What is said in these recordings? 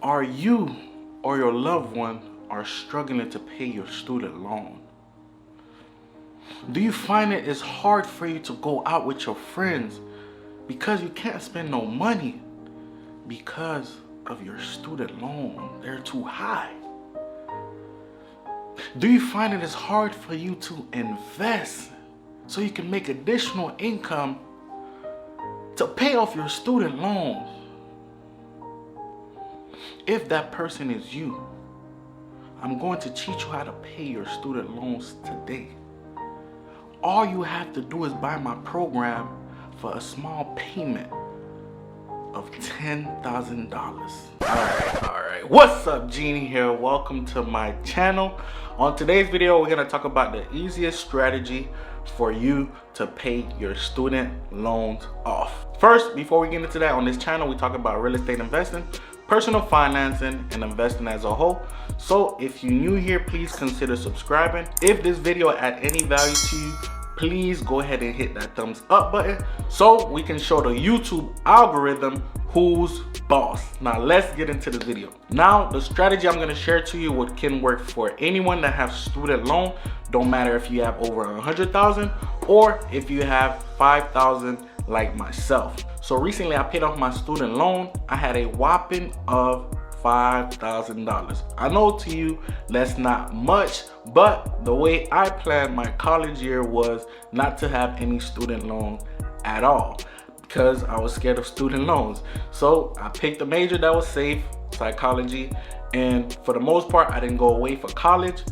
Are you or your loved one are struggling to pay your student loan? Do you find it's hard for you to go out with your friends because you can't spend no money because of your student loan? They're too high. Do you find it's hard for you to invest so you can make additional income to pay off your student loans? If that person is you, I'm going to teach you how to pay your student loans today. All you have to do is buy my program for a small payment of $10,000. All right. What's up, Genie here? Welcome to my channel. On today's video, we're gonna talk about the easiest strategy for you to pay your student loans off. First, before we get into that, on this channel, we talk about real estate investing, personal financing, and investing as a whole. So if you're new here, please consider subscribing. If this video add any value to you, please go ahead and hit that thumbs up button so we can show the YouTube algorithm who's boss. Now let's get into the video. Now the strategy I'm going to share to you what can work for anyone that has student loan. Don't matter if you have over 100,000 or if you have 5,000 like myself. So recently I paid off my student loan. I had a whopping of $5,000. I know to you that's not much, but the way I planned my college year was not to have any student loan at all because I was scared of student loans. So I picked a major that was safe, psychology, and for the most part I didn't go away for college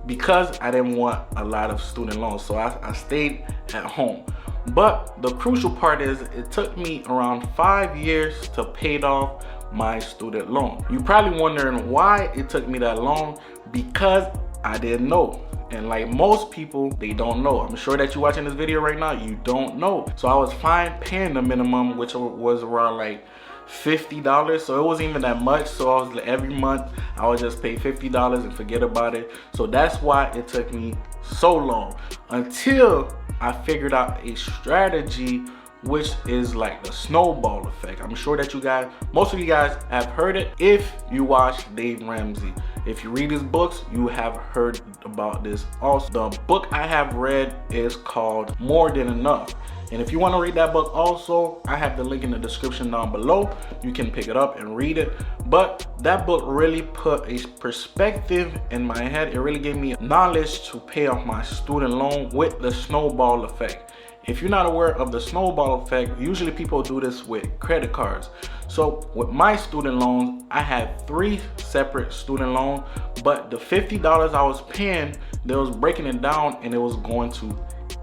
because I didn't want a lot of student loans. So I stayed at home. But the crucial part is it took me around 5 years to pay off my student loan. You're probably wondering why it took me that long. Because I didn't know. And like most people, they don't know. I'm sure that you're watching this video right now, you don't know. So I was fine paying the minimum, which was around like $50. So it wasn't even that much. So I was every month I would just pay $50 and forget about it. So that's why it took me so long until I figured out a strategy, which is like the snowball effect. I'm sure that most of you guys have heard it if you watch Dave Ramsey. If you read his books, you have heard about this also. The book I have read is called More Than Enough. And if you want to read that book also, I have the link in the description down below. You can pick it up and read it. But that book really put a perspective in my head. It really gave me knowledge to pay off my student loan with the snowball effect. If you're not aware of the snowball effect, usually people do this with credit cards. So with my student loans, I had 3 separate student loans, but the $50 I was paying, they was breaking it down and it was going to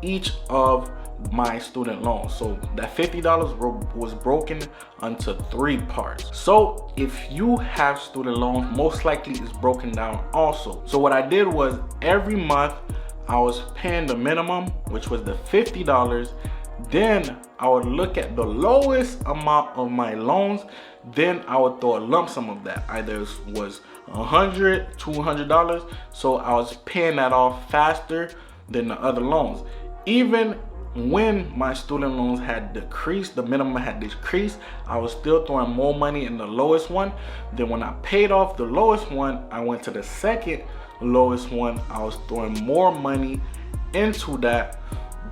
each of my student loans. So that $50 was broken into 3 parts. So if you have student loans, most likely it's broken down also. So what I did was every month I was paying the minimum, which was the $50. Then I would look at the lowest amount of my loans. Then I would throw a lump sum of that. Either it was $100, $200. So I was paying that off faster than the other loans. Even when my student loans had decreased, the minimum had decreased, I was still throwing more money in the lowest one. Then when I paid off the lowest one, I went to the second lowest one. I was throwing more money into that.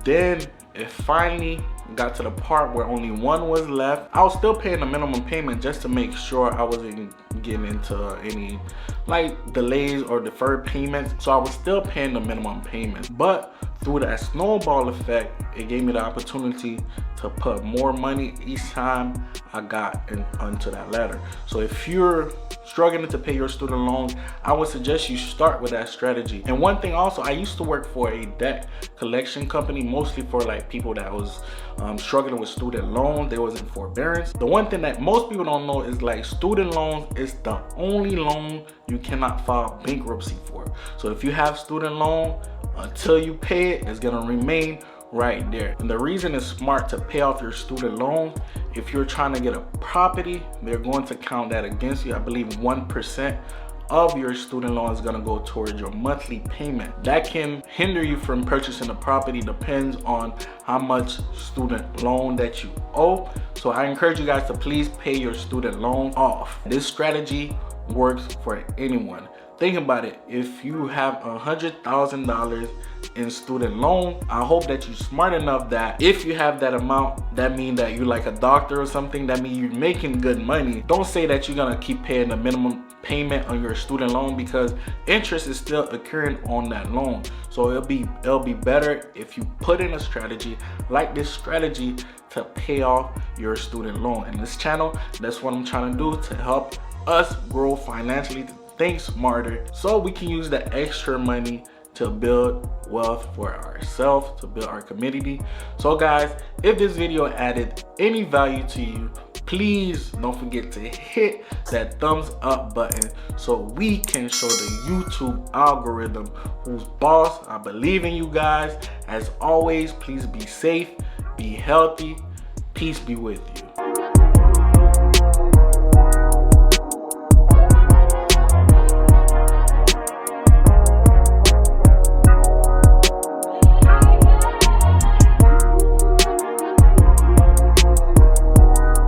Then it finally got to the part where only one was left. I was still paying the minimum payment just to make sure I wasn't getting into any like delays or deferred payments. So I was still paying the minimum payment. But through that snowball effect, it gave me the opportunity to put more money each time I got onto that ladder. So if you're struggling to pay your student loans, I would suggest you start with that strategy. And one thing also, I used to work for a debt collection company, mostly for like people that was struggling with student loans. They was in forbearance. The one thing that most people don't know is like student loans is the only loan you cannot file bankruptcy for. So if you have student loan, until you pay it, it's gonna remain right there. And the reason it's smart to pay off your student loan, if you're trying to get a property, they're going to count that against you. I believe 1% of your student loan is gonna go towards your monthly payment. That can hinder you from purchasing a property, depends on how much student loan that you owe. So I encourage you guys to please pay your student loan off. This strategy works for anyone. Think about it. If you have $100,000 in student loan, I hope that you're smart enough that if you have that amount, that means that you're like a doctor or something. That means you're making good money. Don't say that you're gonna keep paying the minimum payment on your student loan, because interest is still occurring on that loan. So it'll be better if you put in a strategy like this strategy to pay off your student loan. In this channel, that's what I'm trying to do, to help us grow financially, to think smarter, so we can use the extra money to build wealth for ourselves, to build our community. So guys, if this video added any value to you, please don't forget to hit that thumbs up button so we can show the YouTube algorithm who's boss. I believe in you guys. As always, please be safe, be healthy. Peace be with you.